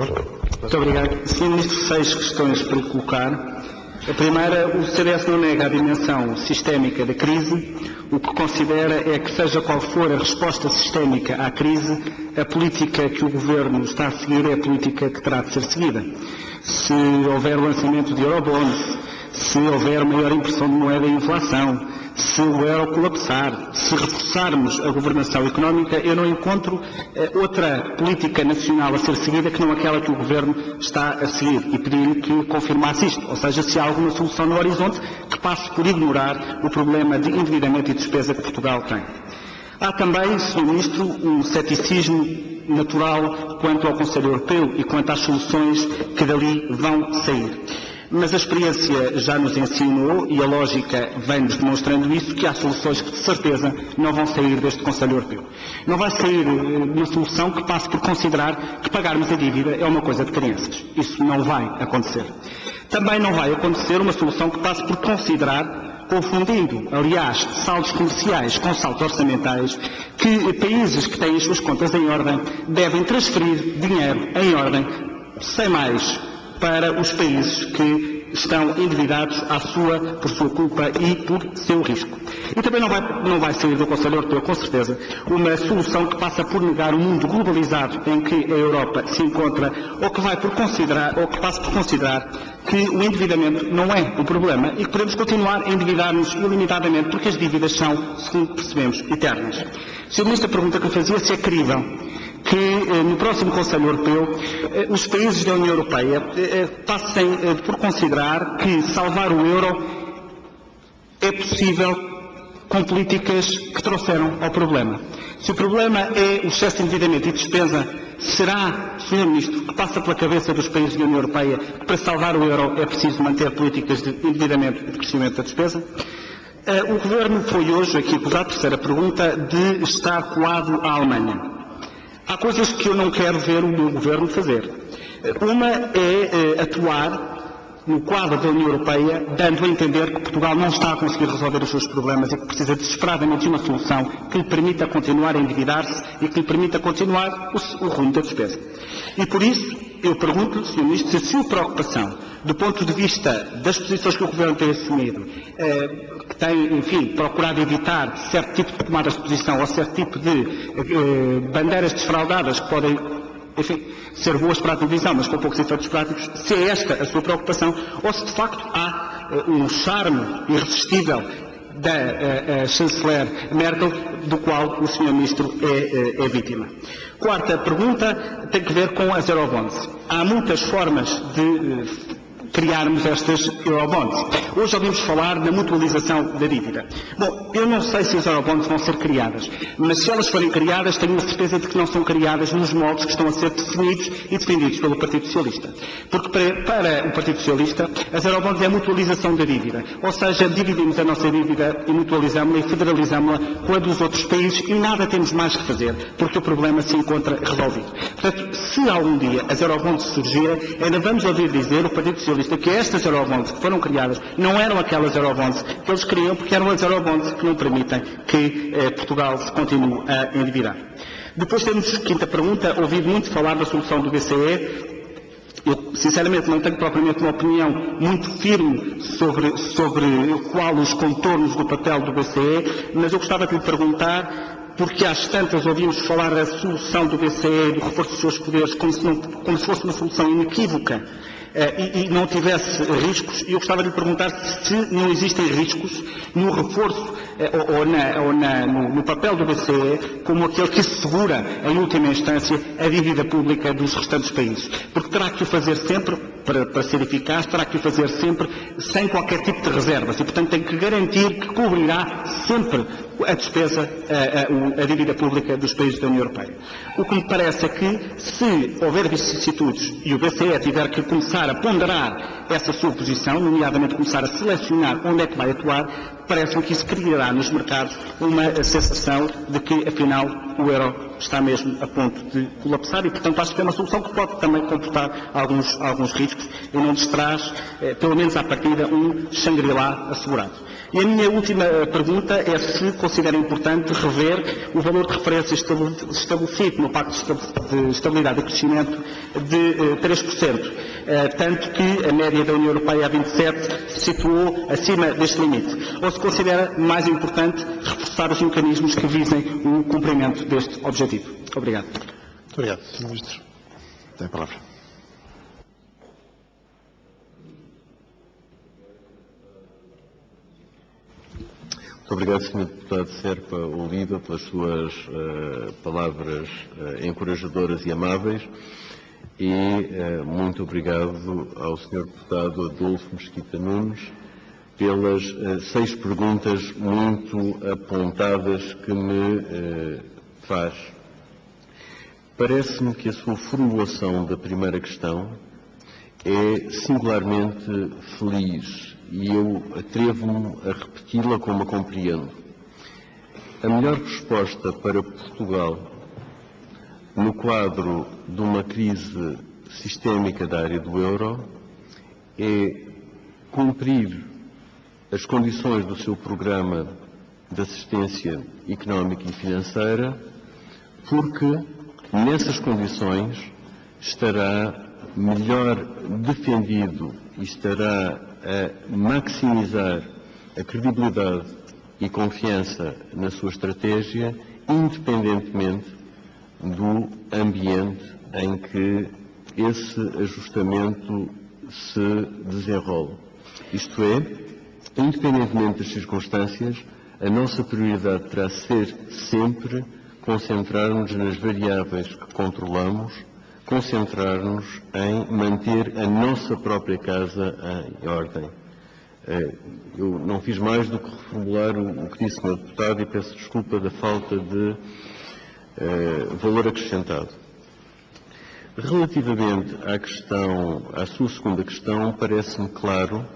Muito obrigado. Sr. Ministro, 6 questões para lhe colocar. A primeira, o CDS não nega a dimensão sistémica da crise. O que considera é que, seja qual for a resposta sistémica à crise, a política que o Governo está a seguir é a política que terá de ser seguida. Se houver lançamento de eurobonds, se houver maior impressão de moeda e inflação, se o euro colapsar, se reforçarmos a governação económica, eu não encontro outra política nacional a ser seguida que não aquela que o Governo está a seguir, e pedi-lhe que confirmasse isto, ou seja, se há alguma solução no horizonte que passe por ignorar o problema de endividamento e despesa que Portugal tem. Há também, Sr. Ministro, um ceticismo natural quanto ao Conselho Europeu e quanto às soluções que dali vão sair. Mas a experiência já nos ensinou, e a lógica vem-nos demonstrando isso, que há soluções que de certeza não vão sair deste Conselho Europeu. Não vai sair uma solução que passe por considerar que pagarmos a dívida é uma coisa de crianças. Isso não vai acontecer. Também não vai acontecer uma solução que passe por considerar, confundindo, aliás, saldos comerciais com saldos orçamentais, que países que têm as suas contas em ordem devem transferir dinheiro em ordem, sem mais, para os países que estão endividados por sua culpa e por seu risco. E também não vai sair do Conselho Europeu, com certeza, uma solução que passa por negar o mundo globalizado em que a Europa se encontra, ou que passe por considerar que o endividamento não é o problema e que podemos continuar a endividar-nos ilimitadamente, porque as dívidas são, segundo percebemos, eternas. Sr. Ministro, a pergunta que eu fazia, se é crível que no próximo Conselho Europeu os países da União Europeia passem por considerar que salvar o euro é possível com políticas que trouxeram ao problema. Se o problema é o excesso de endividamento e despesa, será, Sr. Ministro, que passa pela cabeça dos países da União Europeia que para salvar o euro é preciso manter políticas de endividamento e de crescimento da despesa? O Governo foi hoje aqui acusado, terceira pergunta, de estar colado à Alemanha. Há coisas que eu não quero ver o meu Governo fazer. Uma é atuar no quadro da União Europeia, dando a entender que Portugal não está a conseguir resolver os seus problemas e que precisa desesperadamente de uma solução que lhe permita continuar a endividar-se e que lhe permita continuar o rumo da despesa. E por isso, eu pergunto-lhe, Sr. Ministro, se a sua preocupação, do ponto de vista das posições que o Governo tem assumido, que tem, enfim, procurado evitar certo tipo de tomadas de posição ou certo tipo de bandeiras desfraldadas que podem, enfim, ser boas para a televisão, mas com poucos efeitos práticos, se é esta a sua preocupação, ou se de facto há um charme irresistível da chanceler Merkel, do qual o Sr. Ministro é vítima. Quarta pergunta tem que ver com as eurobonds. Há muitas formas de criarmos estas eurobonds. Hoje ouvimos falar da mutualização da dívida. Bom, eu não sei se as eurobonds vão ser criadas, mas se elas forem criadas, tenho a certeza de que não são criadas nos moldes que estão a ser definidos e defendidos pelo Partido Socialista. Porque para o Partido Socialista, as eurobonds é a mutualização da dívida. Ou seja, dividimos a nossa dívida e mutualizamos-la e federalizamos-la com a dos outros países e nada temos mais que fazer, porque o problema se encontra resolvido. Portanto, se algum dia as eurobonds surgirem, ainda vamos ouvir dizer o Partido Socialista que estas eurobonds que foram criadas não eram aquelas eurobonds que eles queriam, porque eram as eurobonds que não permitem que Portugal se continue a endividar. Depois temos, quinta pergunta, ouvido muito falar da solução do BCE. Eu, sinceramente, não tenho propriamente uma opinião muito firme sobre qual os contornos do papel do BCE, mas eu gostava de lhe perguntar, porque às tantas ouvimos falar da solução do BCE, do reforço dos seus poderes, como se fosse uma solução inequívoca, e não tivesse riscos, e eu gostava de lhe perguntar se não existem riscos no reforço no papel do BCE como aquele que assegura, em última instância, a dívida pública dos restantes países. Porque terá que o fazer sempre, para ser eficaz, terá que o fazer sempre sem qualquer tipo de reservas e, portanto, tem que garantir que cobrirá sempre a despesa, a dívida pública dos países da União Europeia. O que me parece é que, se houver vicissitudes e o BCE tiver que começar a ponderar essa sua posição, nomeadamente começar a selecionar onde é que vai atuar, parece-me que isso criará nos mercados uma sensação de que, afinal, o euro está mesmo a ponto de colapsar e, portanto, acho que é uma solução que pode também comportar alguns riscos e não nos traz, pelo menos à partida, um Shangri-La assegurado. E a minha última pergunta é se considera importante rever o valor de referência estabelecido no Pacto de Estabilidade e Crescimento de 3%, tanto que a média da União Europeia a 27 se situou acima deste limite, ou se considera mais importante reforçar os mecanismos que visem o cumprimento deste objetivo. Obrigado. Muito obrigado, Sr. Ministro. Tem a palavra. Muito obrigado, Sr. Deputado Serpa Oliva, pelas suas palavras encorajadoras e amáveis, e muito obrigado ao Sr. Deputado Adolfo Mesquita Nunes pelas 6 perguntas muito apontadas que me faz. Parece-me que a sua formulação da primeira questão é singularmente feliz e eu atrevo-me a repeti-la como a compreendo. A melhor resposta para Portugal no quadro de uma crise sistémica da área do euro é cumprir as condições do seu programa de assistência económica e financeira, porque nessas condições estará melhor defendido e estará a maximizar a credibilidade e confiança na sua estratégia, independentemente do ambiente em que esse ajustamento se desenrola. Isto é, independentemente das circunstâncias, a nossa prioridade terá de ser sempre concentrar-nos nas variáveis que controlamos, concentrar-nos em manter a nossa própria casa em ordem. Eu não fiz mais do que reformular o que disse o Sr. Deputado e peço desculpa da falta de valor acrescentado. Relativamente à sua segunda questão, parece-me claro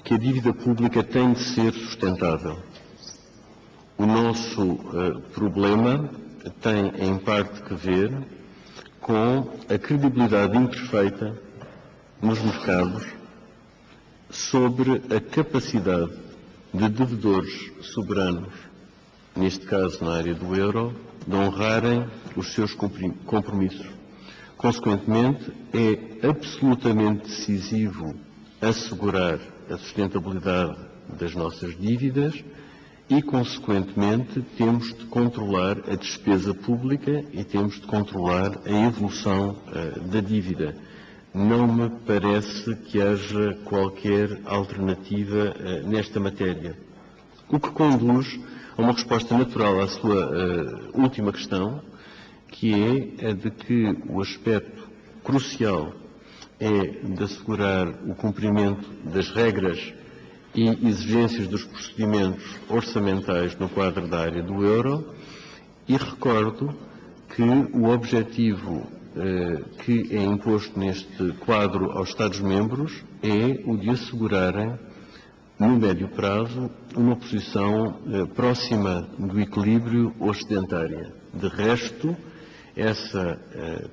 que a dívida pública tem de ser sustentável. O nosso problema tem, em parte, que ver com a credibilidade imperfeita nos mercados sobre a capacidade de devedores soberanos, neste caso na área do euro, de honrarem os seus compromissos. Consequentemente, é absolutamente decisivo assegurar a sustentabilidade das nossas dívidas e, consequentemente, temos de controlar a despesa pública e temos de controlar a evolução da dívida. Não me parece que haja qualquer alternativa nesta matéria. O que conduz a uma resposta natural à sua última questão, que é a de que o aspecto crucial é de assegurar o cumprimento das regras e exigências dos procedimentos orçamentais no quadro da área do euro, e recordo que o objetivo que é imposto neste quadro aos Estados-membros é o de assegurarem, no médio prazo, uma posição próxima do equilíbrio orçamentário. De resto, esse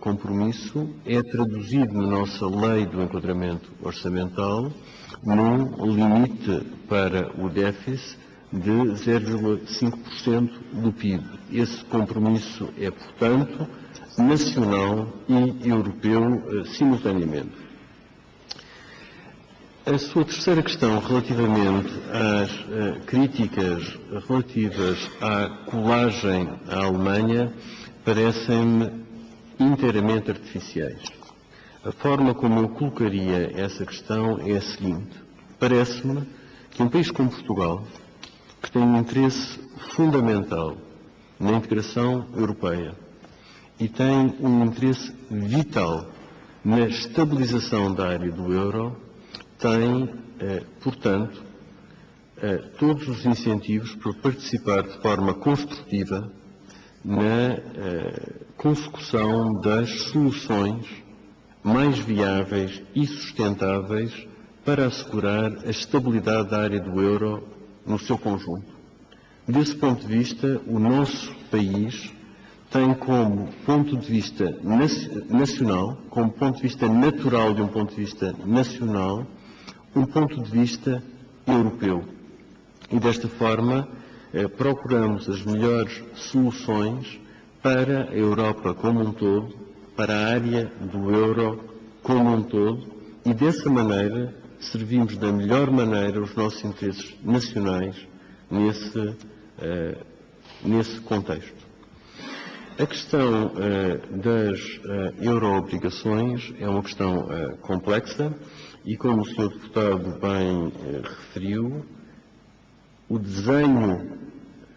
compromisso é traduzido na nossa lei do enquadramento orçamental num limite para o déficit de 0,5% do PIB. Esse compromisso é, portanto, nacional e europeu simultaneamente. A sua terceira questão, relativamente às críticas relativas à colagem à Alemanha, parecem-me inteiramente artificiais. A forma como eu colocaria essa questão é a seguinte: parece-me que um país como Portugal, que tem um interesse fundamental na integração europeia e tem um interesse vital na estabilização da área do euro, tem, portanto, todos os incentivos para participar de forma construtiva na consecução das soluções mais viáveis e sustentáveis para assegurar a estabilidade da área do euro no seu conjunto. Desse ponto de vista, o nosso país tem como ponto de vista nacional, como ponto de vista natural de um ponto de vista nacional, um ponto de vista europeu. e desta forma procuramos as melhores soluções para a Europa como um todo, para a área do euro como um todo, e dessa maneira servimos da melhor maneira os nossos interesses nacionais nesse contexto. A questão das euroobrigações é uma questão complexa e, como o Sr. Deputado bem referiu, o desenho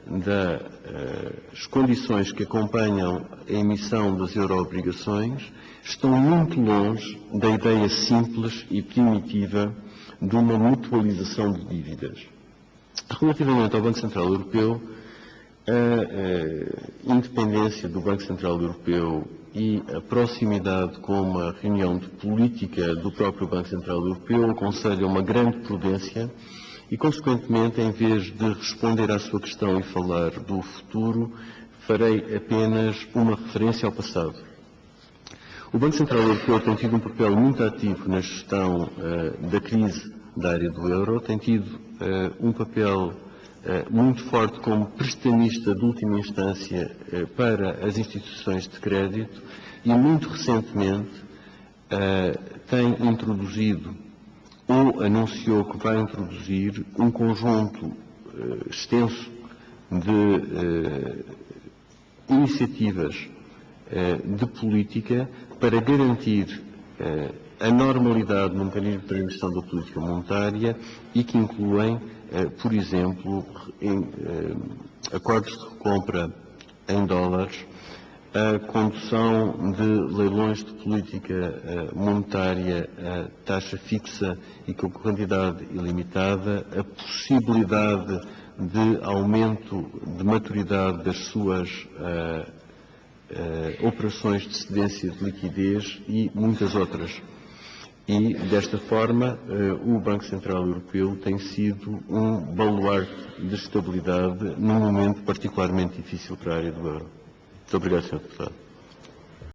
das condições que acompanham a emissão das euroobrigações estão muito longe da ideia simples e primitiva de uma mutualização de dívidas. Relativamente ao Banco Central Europeu, a independência do Banco Central Europeu e a proximidade com uma reunião de política do próprio Banco Central Europeu aconselham uma grande prudência e, consequentemente, em vez de responder à sua questão e falar do futuro, farei apenas uma referência ao passado. O Banco Central Europeu tem tido um papel muito ativo na gestão da crise da área do euro, tem tido um papel muito forte como prestamista de última instância para as instituições de crédito e, muito recentemente, tem introduzido ou anunciou que vai introduzir um conjunto extenso de iniciativas de política para garantir a normalidade no mecanismo de transmissão da política monetária e que incluem, por exemplo, acordos de recompra em dólares, a condução de leilões de política monetária a taxa fixa e com quantidade ilimitada, a possibilidade de aumento de maturidade das suas operações de cedência de liquidez e muitas outras. E, desta forma, o Banco Central Europeu tem sido um baluarte de estabilidade num momento particularmente difícil para a área do euro. Muito obrigado, Sr. Deputado.